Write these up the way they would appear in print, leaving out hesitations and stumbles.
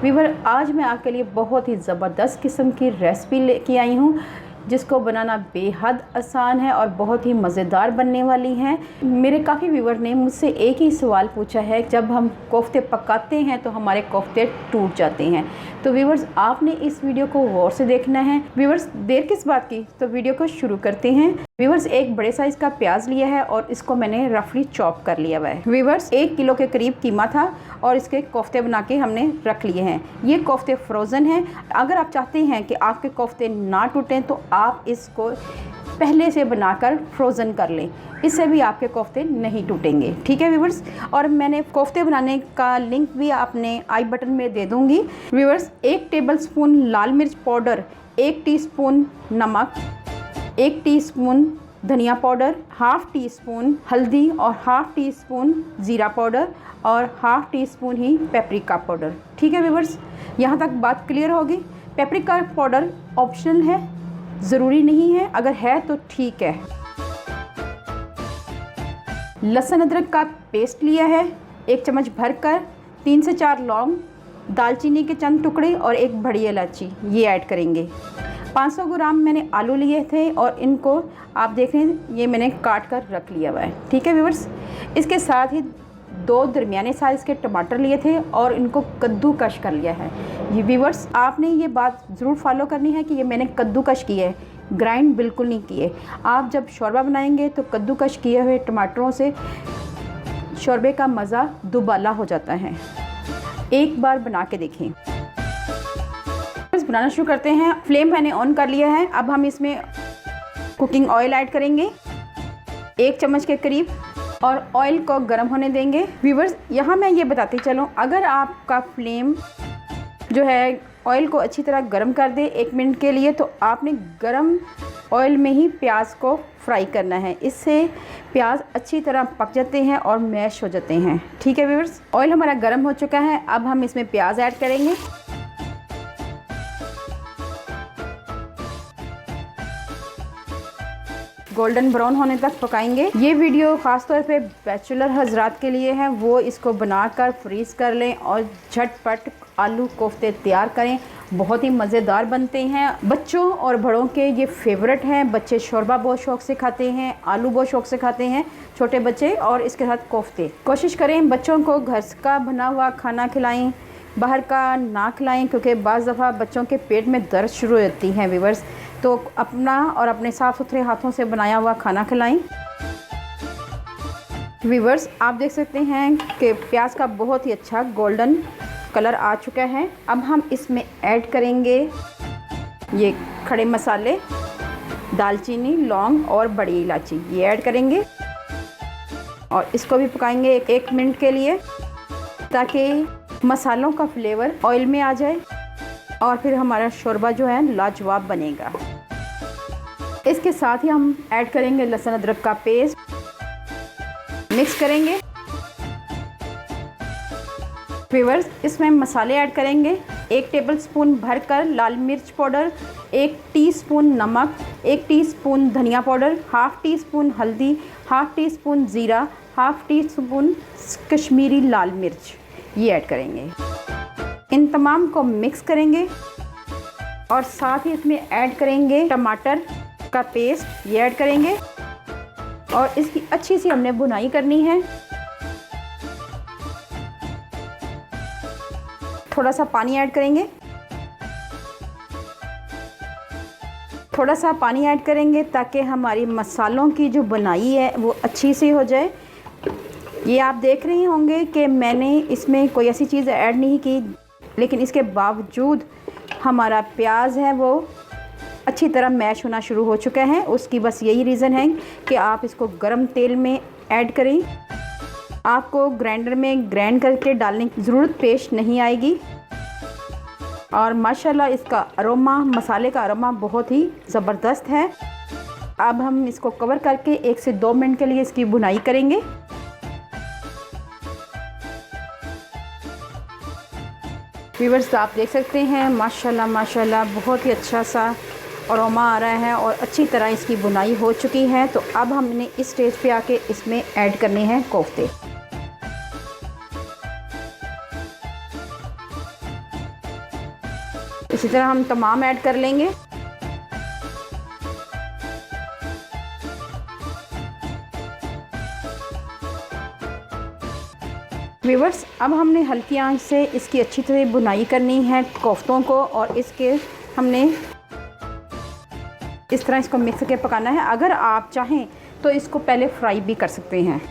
Weaver आज मैं आपके लिए बहुत ही ज़बरदस्त किस्म की रेसिपी लेके आई हूँ जिसको बनाना बेहद आसान है और बहुत ही मज़ेदार बनने वाली हैं। मेरे काफ़ी व्यूवर ने मुझसे एक ही सवाल पूछा है, जब हम कोफ्ते पकाते हैं तो हमारे कोफ्ते टूट जाते हैं। तो व्यूवर्स आपने इस वीडियो को गौर से देखना है। व्यूवर्स देर किस बात की, तो वीडियो को शुरू करते हैं। व्यूवर्स एक बड़े साइज़ का प्याज लिया है और इसको मैंने रफली चॉप कर लिया हुआ है। व्यूवर्स 1 किलो के करीब कीमा था और इसके कोफ्ते बना के हमने रख लिए हैं। ये कोफ्ते फ्रोज़न हैं। अगर आप चाहते हैं कि आपके कोफ्ते ना टूटें तो आप इसको पहले से बनाकर फ्रोज़न कर लें, इससे भी आपके कोफ्ते नहीं टूटेंगे। ठीक है व्यूवर्स, और मैंने कोफ्ते बनाने का लिंक भी आपने आई बटन में दे दूँगी। व्यूवर्स 1 टेबलस्पून लाल मिर्च पाउडर, 1 टीस्पून नमक, 1 टीस्पून धनिया पाउडर, हाफ़ टी स्पून हल्दी और हाफ़ टी स्पून ज़ीरा पाउडर और हाफ़ टी स्पून ही पेपरिका पाउडर। ठीक है व्यूवर्स, यहाँ तक बात क्लियर होगी। पेपरिका पाउडर ऑप्शनल है, ज़रूरी नहीं है, अगर है तो ठीक है। लहसुन अदरक का पेस्ट लिया है 1 चम्मच भरकर, 3 से 4 लौंग, दालचीनी के चंद टुकड़े और 1 बड़ी इलायची ये ऐड करेंगे। 500 ग्राम मैंने आलू लिए थे और इनको आप देख रहे हैं ये मैंने काट कर रख लिया हुआ है। ठीक है व्यूवर्स, इसके साथ ही 2 दरमियाने साइज़ के टमाटर लिए थे और इनको कद्दूकश कर लिया है। ये व्यूवर्स आपने ये बात ज़रूर फॉलो करनी है कि ये मैंने कद्दूकश किए है, ग्राइंड बिल्कुल नहीं किए। आप जब शोरबा बनाएंगे तो कद्दूकश किए हुए टमाटरों से शोरबे का मज़ा दुबाला हो जाता है। एक बार बना के देखें। बनाना शुरू करते हैं। फ्लेम मैंने ऑन कर लिया है। अब हम इसमें कुकिंग ऑयल ऐड करेंगे 1 चम्मच के करीब और ऑयल को गर्म होने देंगे। व्यूवर्स यहाँ मैं ये बताती चलूँ, अगर आपका फ्लेम जो है ऑयल को अच्छी तरह गर्म कर दे 1 मिनट के लिए, तो आपने गर्म ऑयल में ही प्याज को फ्राई करना है। इससे प्याज अच्छी तरह पक जाते हैं और मैश हो जाते हैं। ठीक है व्यूवर्स, ऑयल हमारा गर्म हो चुका है। अब हम इसमें प्याज ऐड करेंगे। गोल्डन ब्राउन होने तक पकाएंगे। ये वीडियो ख़ास तौर पे बैचलर हजरात के लिए है, वो इसको बनाकर फ्रीज़ कर लें और झटपट आलू कोफ्ते तैयार करें। बहुत ही मज़ेदार बनते हैं, बच्चों और बड़ों के ये फेवरेट हैं। बच्चे शोरबा बहुत शौक़ से खाते हैं, आलू बहुत शौक़ से खाते हैं छोटे बच्चे, और इसके साथ कोफ्ते। कोशिश करें बच्चों को घर का बना हुआ खाना खिलाएं, बाहर का ना खिलाएं, क्योंकि बाज़ दफ़ा बच्चों के पेट में दर्द शुरू हो जाती हैं व्यूवर्स। तो अपना और अपने साफ़ सुथरे हाथों से बनाया हुआ खाना खिलाएं। व्यूवर्स आप देख सकते हैं कि प्याज का बहुत ही अच्छा गोल्डन कलर आ चुका है। अब हम इसमें ऐड करेंगे ये खड़े मसाले, दालचीनी, लौंग और बड़ी इलायची ये ऐड करेंगे और इसको भी पकाएंगे 1 मिनट के लिए, ताकि मसालों का फ्लेवर ऑयल में आ जाए और फिर हमारा शोरबा जो है लाजवाब बनेगा। इसके साथ ही हम ऐड करेंगे लहसुन अदरक का पेस्ट, मिक्स करेंगे। व्यूवर्स इसमें मसाले ऐड करेंगे 1 टेबलस्पून भरकर लाल मिर्च पाउडर, 1 टीस्पून नमक, 1 टीस्पून धनिया पाउडर, हाफ़ टी स्पून हल्दी, हाफ़ टी स्पून ज़ीरा, हाफ़ टी स्पून कश्मीरी लाल मिर्च ये ऐड करेंगे। इन तमाम को मिक्स करेंगे और साथ ही इसमें ऐड करेंगे टमाटर का पेस्ट ये ऐड करेंगे और इसकी अच्छी सी हमने भुनाई करनी है। थोड़ा सा पानी ऐड करेंगे, थोड़ा सा पानी ऐड करेंगे ताकि हमारी मसालों की जो बनाई है वो अच्छी सी हो जाए। ये आप देख रहे होंगे कि मैंने इसमें कोई ऐसी चीज़ ऐड नहीं की, लेकिन इसके बावजूद हमारा प्याज है वो अच्छी तरह मैश होना शुरू हो चुका है। उसकी बस यही रीज़न है कि आप इसको गरम तेल में ऐड करें। आपको ग्राइंडर में ग्राइंड करके डालने की ज़रूरत पेश नहीं आएगी। और माशाल्लाह इसका अरोमा, मसाले का अरोमा बहुत ही ज़बरदस्त है। अब हम इसको कवर करके 1 से 2 मिनट के लिए इसकी भुनाई करेंगे। व्यूवर्स आप देख सकते हैं माशाल्लाह माशाल्लाह बहुत ही अच्छा सा अरोमा आ रहा है और अच्छी तरह इसकी बुनाई हो चुकी है। तो अब हमने इस स्टेज पे आके इसमें ऐड करने हैं कोफ्ते। इसी तरह हम तमाम ऐड कर लेंगे। व्यूअर्स, अब हमने हल्की आंच से इसकी अच्छी तरह बुनाई करनी है कोफ्तों को, और इसके हमने इस तरह इसको मिक्स करके पकाना है। अगर आप चाहें तो इसको पहले फ्राई भी कर सकते हैं।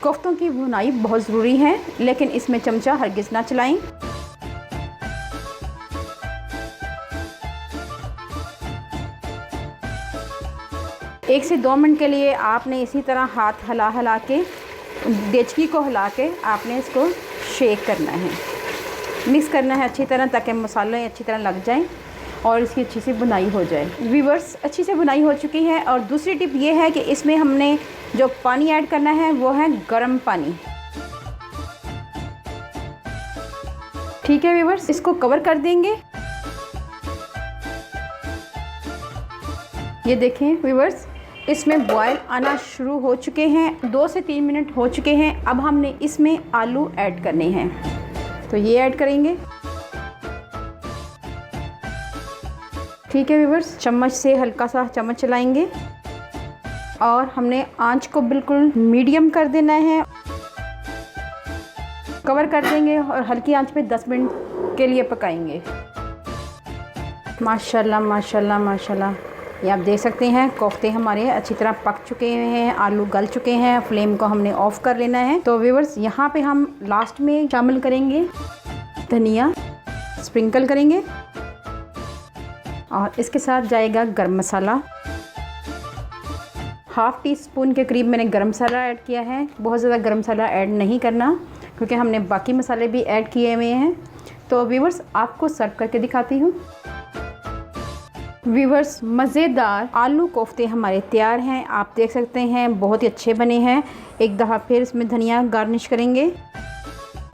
कोफ्तों की भुनाई बहुत ज़रूरी है, लेकिन इसमें चमचा हरगिज़ ना चलाएं। एक से 2 मिनट के लिए आपने इसी तरह हाथ हिला के, देचकी को हिला के आपने इसको शेक करना है, मिक्स करना है अच्छी तरह, ताकि मसाले अच्छी तरह लग जाएं और इसकी अच्छी सी बुनाई हो जाए। व्यूअर्स, अच्छी से बुनाई हो चुकी है। और दूसरी टिप ये है कि इसमें हमने जो पानी ऐड करना है वो है गर्म पानी। ठीक है व्यूअर्स, इसको कवर कर देंगे। ये देखें व्यूअर्स, इसमें बॉयल आना शुरू हो चुके हैं, 2 से 3 मिनट हो चुके हैं। अब हमने इसमें आलू ऐड करने हैं, तो ये ऐड करेंगे। ठीक है व्यूअर्स, चम्मच से हल्का सा चम्मच चलाएंगे और हमने आंच को बिल्कुल मीडियम कर देना है। कवर कर देंगे और हल्की आंच पे 10 मिनट के लिए पकाएंगे। माशाल्लाह माशाल्लाह माशाल्लाह, ये आप देख सकते हैं कोफ्ते हमारे अच्छी तरह पक चुके हैं, आलू गल चुके हैं। फ्लेम को हमने ऑफ कर लेना है। तो व्यूअर्स, यहाँ पे हम लास्ट में शामिल करेंगे धनिया, स्प्रिंकल करेंगे, और इसके साथ जाएगा गरम मसाला। हाफ़ टी स्पून के करीब मैंने गरम मसाला ऐड किया है। बहुत ज़्यादा गरम मसाला ऐड नहीं करना, क्योंकि हमने बाकी मसाले भी ऐड किए हुए हैं। तो व्यूअर्स, आपको सर्व करके दिखाती हूँ। व्यूअर्स, मज़ेदार आलू कोफ्ते हमारे तैयार हैं। आप देख सकते हैं बहुत ही अच्छे बने हैं। एक दफ़ा फिर इसमें धनिया गार्निश करेंगे।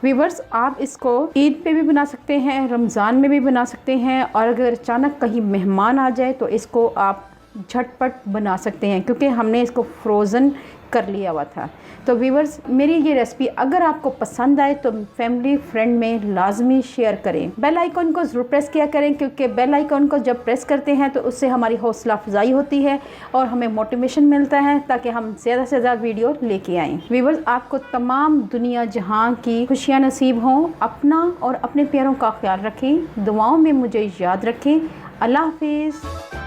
व्यूअर्स, आप इसको ईद पे भी बना सकते हैं, रमज़ान में भी बना सकते हैं, और अगर अचानक कहीं मेहमान आ जाए तो इसको आप झटपट बना सकते हैं, क्योंकि हमने इसको फ्रोज़न कर लिया हुआ था। तो व्यूअर्स, मेरी ये रेसिपी अगर आपको पसंद आए तो फैमिली फ्रेंड में लाजमी शेयर करें। बेल आइकॉन को ज़रूर प्रेस किया करें, क्योंकि बेल आइकॉन को जब प्रेस करते हैं तो उससे हमारी हौसला अफजाई होती है और हमें मोटिवेशन मिलता है, ताकि हम ज़्यादा से ज़्यादा वीडियो लेके आएँ। व्यूअर्स, आपको तमाम दुनिया जहां की खुशियाँ नसीब हों। अपना और अपने प्यारों का ख्याल रखें, दुआओं में मुझे याद रखें। अल्लाह हाफिज़।